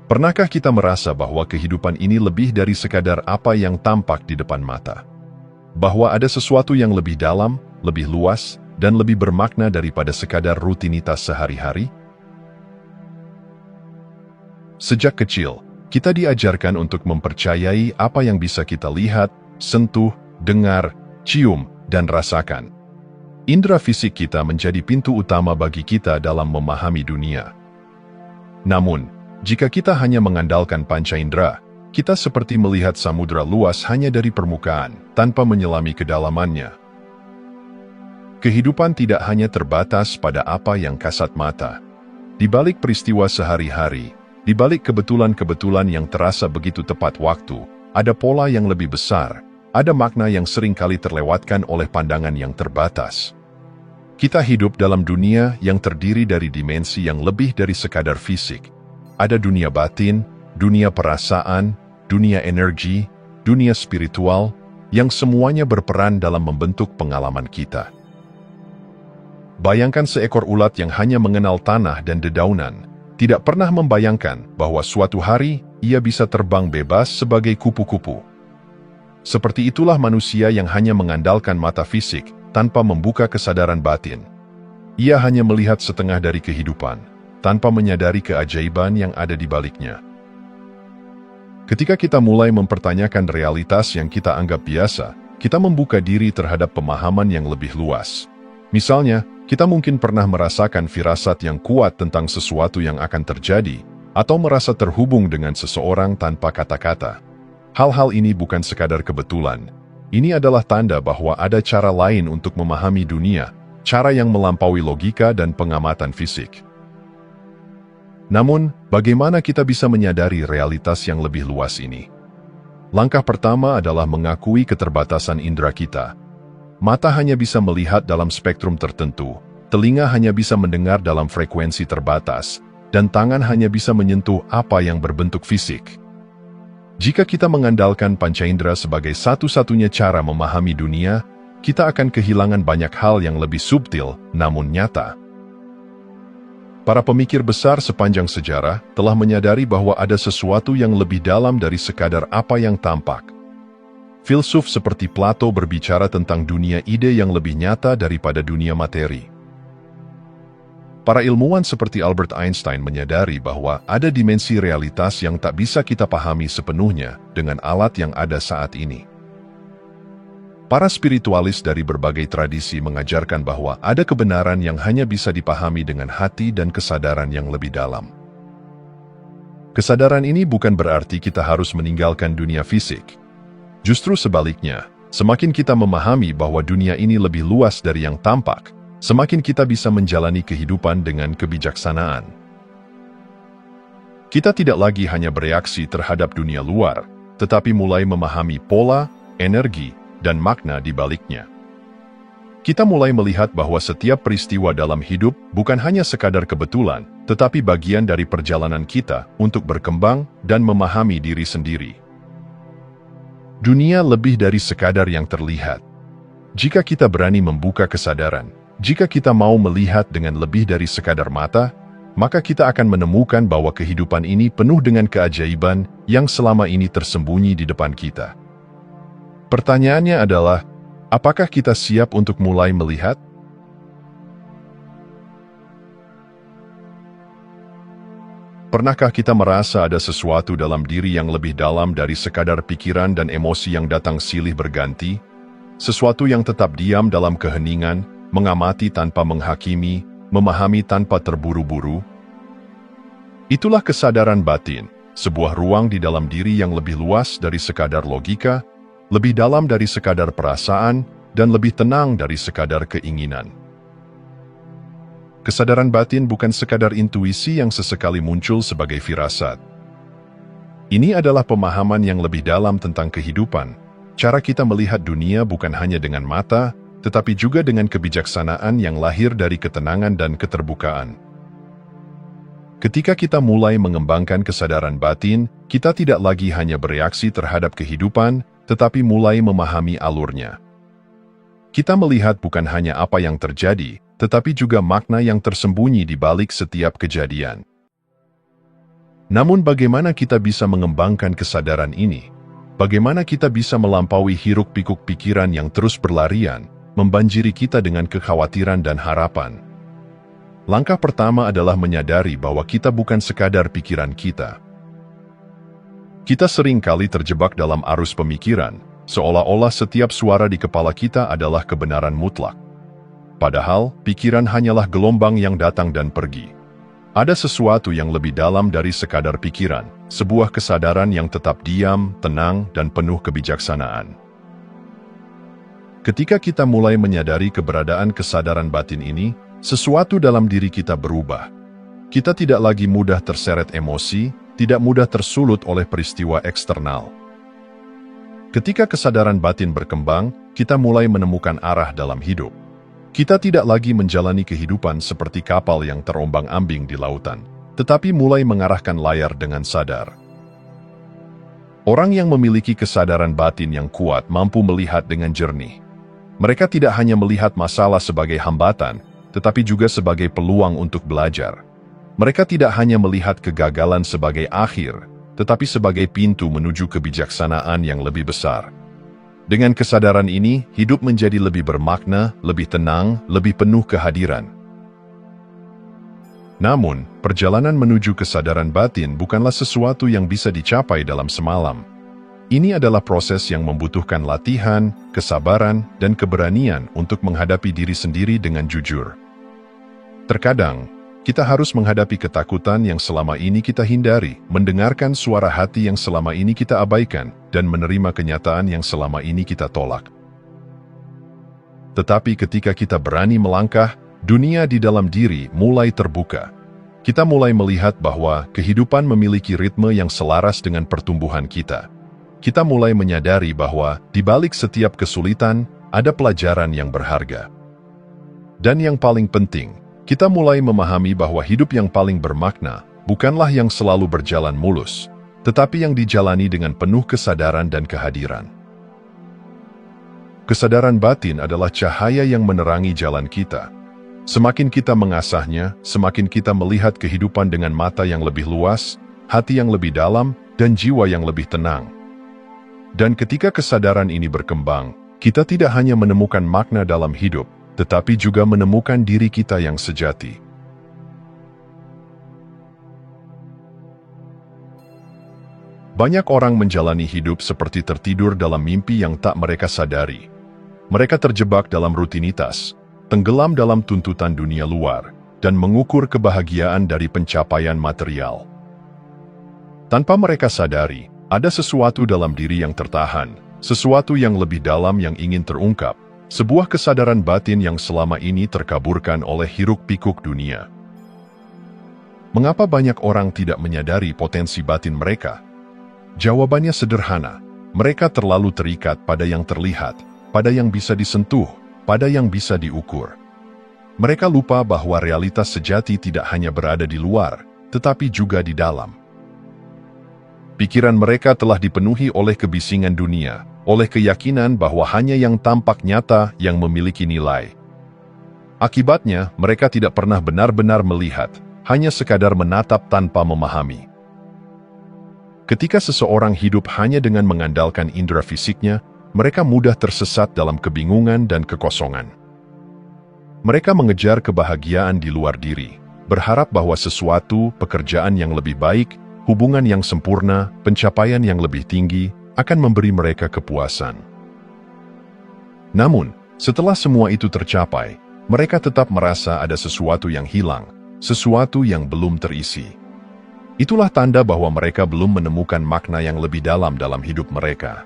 Pernahkah kita merasa bahwa kehidupan ini lebih dari sekadar apa yang tampak di depan mata? Bahwa ada sesuatu yang lebih dalam, lebih luas, dan lebih bermakna daripada sekadar rutinitas sehari-hari? Sejak kecil, kita diajarkan untuk mempercayai apa yang bisa kita lihat, sentuh, dengar, cium, dan rasakan. Indera fisik kita menjadi pintu utama bagi kita dalam memahami dunia. Namun, jika kita hanya mengandalkan panca indera, kita seperti melihat samudera luas hanya dari permukaan, tanpa menyelami kedalamannya. Kehidupan tidak hanya terbatas pada apa yang kasat mata. Di balik peristiwa sehari-hari, di balik kebetulan-kebetulan yang terasa begitu tepat waktu, ada pola yang lebih besar, ada makna yang sering kali terlewatkan oleh pandangan yang terbatas. Kita hidup dalam dunia yang terdiri dari dimensi yang lebih dari sekadar fisik. Ada dunia batin, dunia perasaan, dunia energi, dunia spiritual, yang semuanya berperan dalam membentuk pengalaman kita. Bayangkan seekor ulat yang hanya mengenal tanah dan dedaunan, tidak pernah membayangkan bahwa suatu hari ia bisa terbang bebas sebagai kupu-kupu. Seperti itulah manusia yang hanya mengandalkan mata fisik tanpa membuka kesadaran batin. Ia hanya melihat setengah dari kehidupan, tanpa menyadari keajaiban yang ada di baliknya. Ketika kita mulai mempertanyakan realitas yang kita anggap biasa, kita membuka diri terhadap pemahaman yang lebih luas. Misalnya, kita mungkin pernah merasakan firasat yang kuat tentang sesuatu yang akan terjadi, atau merasa terhubung dengan seseorang tanpa kata-kata. Hal-hal ini bukan sekadar kebetulan. Ini adalah tanda bahwa ada cara lain untuk memahami dunia, cara yang melampaui logika dan pengamatan fisik. Namun, bagaimana kita bisa menyadari realitas yang lebih luas ini? Langkah pertama adalah mengakui keterbatasan indera kita. Mata hanya bisa melihat dalam spektrum tertentu, telinga hanya bisa mendengar dalam frekuensi terbatas, dan tangan hanya bisa menyentuh apa yang berbentuk fisik. Jika kita mengandalkan panca indera sebagai satu-satunya cara memahami dunia, kita akan kehilangan banyak hal yang lebih subtil, namun nyata. Para pemikir besar sepanjang sejarah telah menyadari bahwa ada sesuatu yang lebih dalam dari sekadar apa yang tampak. Filsuf seperti Plato berbicara tentang dunia ide yang lebih nyata daripada dunia materi. Para ilmuwan seperti Albert Einstein menyadari bahwa ada dimensi realitas yang tak bisa kita pahami sepenuhnya dengan alat yang ada saat ini. Para spiritualis dari berbagai tradisi mengajarkan bahwa ada kebenaran yang hanya bisa dipahami dengan hati dan kesadaran yang lebih dalam. Kesadaran ini bukan berarti kita harus meninggalkan dunia fisik. Justru sebaliknya, semakin kita memahami bahwa dunia ini lebih luas dari yang tampak, semakin kita bisa menjalani kehidupan dengan kebijaksanaan. Kita tidak lagi hanya bereaksi terhadap dunia luar, tetapi mulai memahami pola, energi, dan makna di baliknya. Kita mulai melihat bahwa setiap peristiwa dalam hidup bukan hanya sekadar kebetulan, tetapi bagian dari perjalanan kita untuk berkembang dan memahami diri sendiri. Dunia lebih dari sekadar yang terlihat. Jika kita berani membuka kesadaran, jika kita mau melihat dengan lebih dari sekadar mata, maka kita akan menemukan bahwa kehidupan ini penuh dengan keajaiban yang selama ini tersembunyi di depan kita. Pertanyaannya adalah, apakah kita siap untuk mulai melihat? Pernahkah kita merasa ada sesuatu dalam diri yang lebih dalam dari sekadar pikiran dan emosi yang datang silih berganti? Sesuatu yang tetap diam dalam keheningan, mengamati tanpa menghakimi, memahami tanpa terburu-buru? Itulah kesadaran batin, sebuah ruang di dalam diri yang lebih luas dari sekadar logika, lebih dalam dari sekadar perasaan, dan lebih tenang dari sekadar keinginan. Kesadaran batin bukan sekadar intuisi yang sesekali muncul sebagai firasat. Ini adalah pemahaman yang lebih dalam tentang kehidupan. Cara kita melihat dunia bukan hanya dengan mata, tetapi juga dengan kebijaksanaan yang lahir dari ketenangan dan keterbukaan. Ketika kita mulai mengembangkan kesadaran batin, kita tidak lagi hanya bereaksi terhadap kehidupan, tetapi mulai memahami alurnya. Kita melihat bukan hanya apa yang terjadi, tetapi juga makna yang tersembunyi di balik setiap kejadian. Namun bagaimana kita bisa mengembangkan kesadaran ini? Bagaimana kita bisa melampaui hiruk-pikuk pikiran yang terus berlarian, membanjiri kita dengan kekhawatiran dan harapan? Langkah pertama adalah menyadari bahwa kita bukan sekadar pikiran kita. Kita sering kali terjebak dalam arus pemikiran, seolah-olah setiap suara di kepala kita adalah kebenaran mutlak. Padahal, pikiran hanyalah gelombang yang datang dan pergi. Ada sesuatu yang lebih dalam dari sekadar pikiran, sebuah kesadaran yang tetap diam, tenang, dan penuh kebijaksanaan. Ketika kita mulai menyadari keberadaan kesadaran batin ini, sesuatu dalam diri kita berubah. Kita tidak lagi mudah terseret emosi, tidak mudah tersulut oleh peristiwa eksternal. Ketika kesadaran batin berkembang, kita mulai menemukan arah dalam hidup. Kita tidak lagi menjalani kehidupan seperti kapal yang terombang-ambing di lautan, tetapi mulai mengarahkan layar dengan sadar. Orang yang memiliki kesadaran batin yang kuat mampu melihat dengan jernih. Mereka tidak hanya melihat masalah sebagai hambatan, tetapi juga sebagai peluang untuk belajar. Mereka tidak hanya melihat kegagalan sebagai akhir, tetapi sebagai pintu menuju kebijaksanaan yang lebih besar. Dengan kesadaran ini, hidup menjadi lebih bermakna, lebih tenang, lebih penuh kehadiran. Namun, perjalanan menuju kesadaran batin bukanlah sesuatu yang bisa dicapai dalam semalam. Ini adalah proses yang membutuhkan latihan, kesabaran, dan keberanian untuk menghadapi diri sendiri dengan jujur. Terkadang, kita harus menghadapi ketakutan yang selama ini kita hindari, mendengarkan suara hati yang selama ini kita abaikan, dan menerima kenyataan yang selama ini kita tolak. Tetapi ketika kita berani melangkah, dunia di dalam diri mulai terbuka. Kita mulai melihat bahwa kehidupan memiliki ritme yang selaras dengan pertumbuhan kita. Kita mulai menyadari bahwa di balik setiap kesulitan, ada pelajaran yang berharga. Dan yang paling penting, kita mulai memahami bahwa hidup yang paling bermakna bukanlah yang selalu berjalan mulus, tetapi yang dijalani dengan penuh kesadaran dan kehadiran. Kesadaran batin adalah cahaya yang menerangi jalan kita. Semakin kita mengasahnya, semakin kita melihat kehidupan dengan mata yang lebih luas, hati yang lebih dalam, dan jiwa yang lebih tenang. Dan ketika kesadaran ini berkembang, kita tidak hanya menemukan makna dalam hidup, tetapi juga menemukan diri kita yang sejati. Banyak orang menjalani hidup seperti tertidur dalam mimpi yang tak mereka sadari. Mereka terjebak dalam rutinitas, tenggelam dalam tuntutan dunia luar, dan mengukur kebahagiaan dari pencapaian material. Tanpa mereka sadari, ada sesuatu dalam diri yang tertahan, sesuatu yang lebih dalam yang ingin terungkap, sebuah kesadaran batin yang selama ini terkaburkan oleh hiruk-pikuk dunia. Mengapa banyak orang tidak menyadari potensi batin mereka? Jawabannya sederhana, mereka terlalu terikat pada yang terlihat, pada yang bisa disentuh, pada yang bisa diukur. Mereka lupa bahwa realitas sejati tidak hanya berada di luar, tetapi juga di dalam. Pikiran mereka telah dipenuhi oleh kebisingan dunia, oleh keyakinan bahwa hanya yang tampak nyata yang memiliki nilai. Akibatnya, mereka tidak pernah benar-benar melihat, hanya sekadar menatap tanpa memahami. Ketika seseorang hidup hanya dengan mengandalkan indera fisiknya, mereka mudah tersesat dalam kebingungan dan kekosongan. Mereka mengejar kebahagiaan di luar diri, berharap bahwa sesuatu, pekerjaan yang lebih baik, hubungan yang sempurna, pencapaian yang lebih tinggi, akan memberi mereka kepuasan. Namun, setelah semua itu tercapai, mereka tetap merasa ada sesuatu yang hilang, sesuatu yang belum terisi. Itulah tanda bahwa mereka belum menemukan makna yang lebih dalam hidup mereka.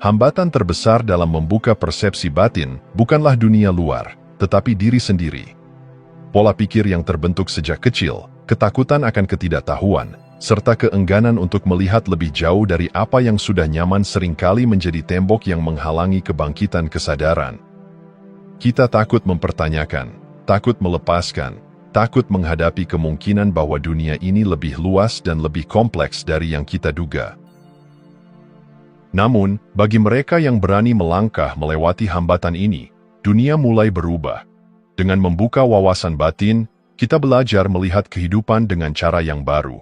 Hambatan terbesar dalam membuka persepsi batin bukanlah dunia luar, tetapi diri sendiri. Pola pikir yang terbentuk sejak kecil, ketakutan akan ketidaktahuan, serta keengganan untuk melihat lebih jauh dari apa yang sudah nyaman seringkali menjadi tembok yang menghalangi kebangkitan kesadaran. Kita takut mempertanyakan, takut melepaskan, takut menghadapi kemungkinan bahwa dunia ini lebih luas dan lebih kompleks dari yang kita duga. Namun, bagi mereka yang berani melangkah melewati hambatan ini, dunia mulai berubah. Dengan membuka wawasan batin, kita belajar melihat kehidupan dengan cara yang baru.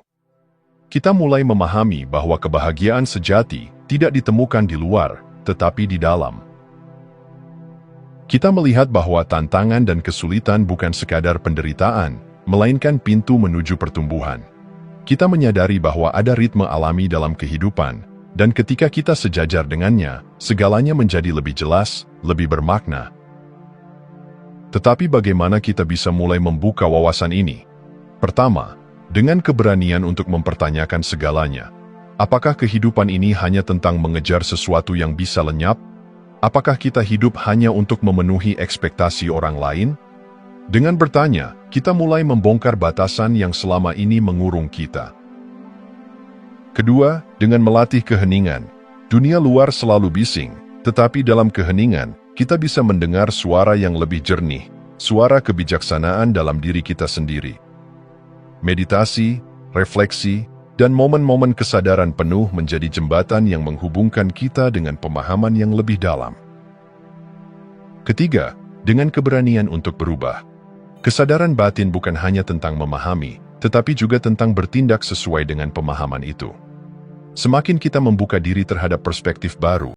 Kita mulai memahami bahwa kebahagiaan sejati tidak ditemukan di luar, tetapi di dalam. Kita melihat bahwa tantangan dan kesulitan bukan sekadar penderitaan, melainkan pintu menuju pertumbuhan. Kita menyadari bahwa ada ritme alami dalam kehidupan, dan ketika kita sejajar dengannya, segalanya menjadi lebih jelas, lebih bermakna. Tetapi bagaimana kita bisa mulai membuka wawasan ini? Pertama, dengan keberanian untuk mempertanyakan segalanya. Apakah kehidupan ini hanya tentang mengejar sesuatu yang bisa lenyap? Apakah kita hidup hanya untuk memenuhi ekspektasi orang lain? Dengan bertanya, kita mulai membongkar batasan yang selama ini mengurung kita. Kedua, dengan melatih keheningan. Dunia luar selalu bising, tetapi dalam keheningan, kita bisa mendengar suara yang lebih jernih, suara kebijaksanaan dalam diri kita sendiri. Meditasi, refleksi, dan momen-momen kesadaran penuh menjadi jembatan yang menghubungkan kita dengan pemahaman yang lebih dalam. Ketiga, dengan keberanian untuk berubah. Kesadaran batin bukan hanya tentang memahami, tetapi juga tentang bertindak sesuai dengan pemahaman itu. Semakin kita membuka diri terhadap perspektif baru,